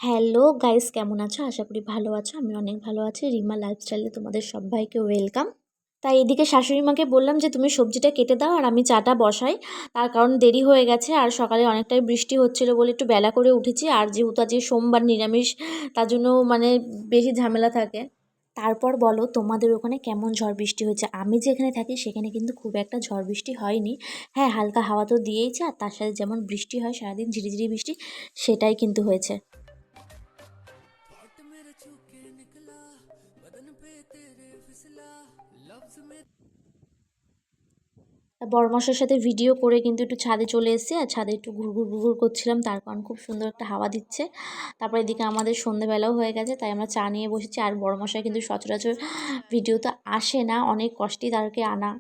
Hello guys, কেমন আছো? আশা করি ভালো আছো। আমি অনেক ভালো আছি। রিমা লাইফস্টাইলে তোমাদের সবাইকে ওয়েলকাম। তাই এদিকে শাশুড়ি মাকে বললাম যে তুমি সবজিটা কেটে দাও আর আমি চাটা বসাই। তার কারণ দেরি হয়ে গেছে আর সকালে অনেকটাই বৃষ্টি হচ্ছিল বলে একটু বেলা করে উঠেছি। আর যেহেতু আজকে সোমবার নিরামিষ, তার জন্য বেশি ঝামেলা থাকে। তারপর বলো, তোমাদের ওখানে কেমন ঝড় বৃষ্টি হয়েছে? আমি যেখানে থাকি সেখানে কিন্তু খুব একটা ঝড় বৃষ্টি হয়নি। হ্যাঁ, হালকা হাওয়া তো দিয়েইছে, আর তার সাথে যেমন বৃষ্টি হয় সারাদিন ঝিরিঝিরি বৃষ্টি, সেটাই কিন্তু হয়েছে। বড়মশাইয়ের সাথে ভিডিও করে কিন্তু একটু ছাদে চলে এসেছি, আর ছাদে একটু ঘুরঘুর ঘুরঘুর করছিলাম, তার কারণ খুব সুন্দর একটা হাওয়া দিচ্ছে। তারপরে এদিকে আমাদের সন্ধ্যেবেলাও হয়ে গেছে, তাই আমরা চা নিয়ে বসেছি। আর বড়মশাই কিন্তু সচরাচর ভিডিও তো আসে না, অনেক কষ্টেই তাদেরকে আনা।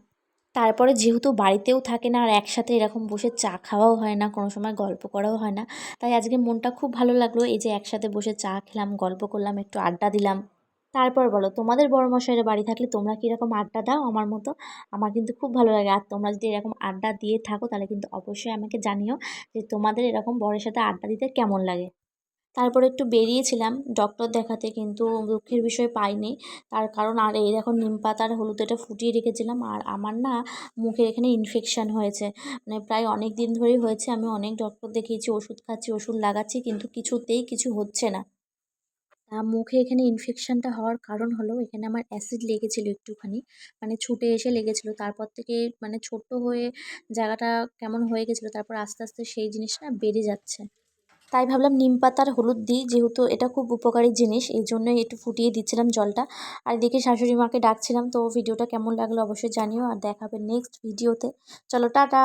তারপরে যেহেতু বাড়িতেও থাকে না, আর একসাথে এরকম বসে চা খাওয়াও হয় না, কোনো সময় গল্প করাও হয় না, তাই আজকে মনটা খুব ভালো লাগলো। এই যে একসাথে বসে চা খেলাম, গল্প করলাম, একটু আড্ডা দিলাম। তারপর বলো, তোমাদের বড়মশাইয়ের বাড়ি থাকলে তোমরা কি এরকম আড্ডা দাও আমার মতো? আমার কিন্তু খুব ভালো লাগে। আর তোমরা যদি এরকম আড্ডা দিয়ে থাকো তাহলে কিন্তু অবশ্যই আমাকে জানিও যে তোমাদের এরকম বরের সাথে আড্ডা দিতে কেমন লাগে। তারপরে একটু বেরিয়েছিলাম ডক্টর দেখাতে, কিন্তু দুঃখের বিষয় পাইনি। তার কারণ, আর এই দেখো নিম পাতার হলুদ এটা ফুটিয়ে রেখেছিলাম, আর আমার না মুখের এখানে ইনফেকশান হয়েছে। প্রায় অনেক দিন ধরেই হয়েছে। আমি অনেক ডক্টর দেখিয়েছি, ওষুধ খাচ্ছি, ওষুধ লাগাচ্ছি, কিন্তু কিছুতেই কিছু হচ্ছে না। মুখে এখানে ইনফেকশানটা হওয়ার কারণ হলো, এখানে আমার অ্যাসিড লেগেছিল একটুখানি, ছুটে এসে লেগেছিল। তারপর থেকে ছোট্ট হয়ে জায়গাটা কেমন হয়ে গেছিলো, তারপর আস্তে আস্তে সেই জিনিসটা বেড়ে যাচ্ছে। তাই ভাবলাম নিম পাতার হলুদ দিই, যেহেতু এটা খুব উপকারী জিনিস, এই জন্যই একটু ফুটিয়ে দিচ্ছিলাম জলটা। আর এদিকে শাশুড়ি মাকে ডাকছিলাম। তো ভিডিওটা কেমন লাগলো অবশ্যই জানিও, আর দেখাবে নেক্সট ভিডিওতে। চলো, টাটা।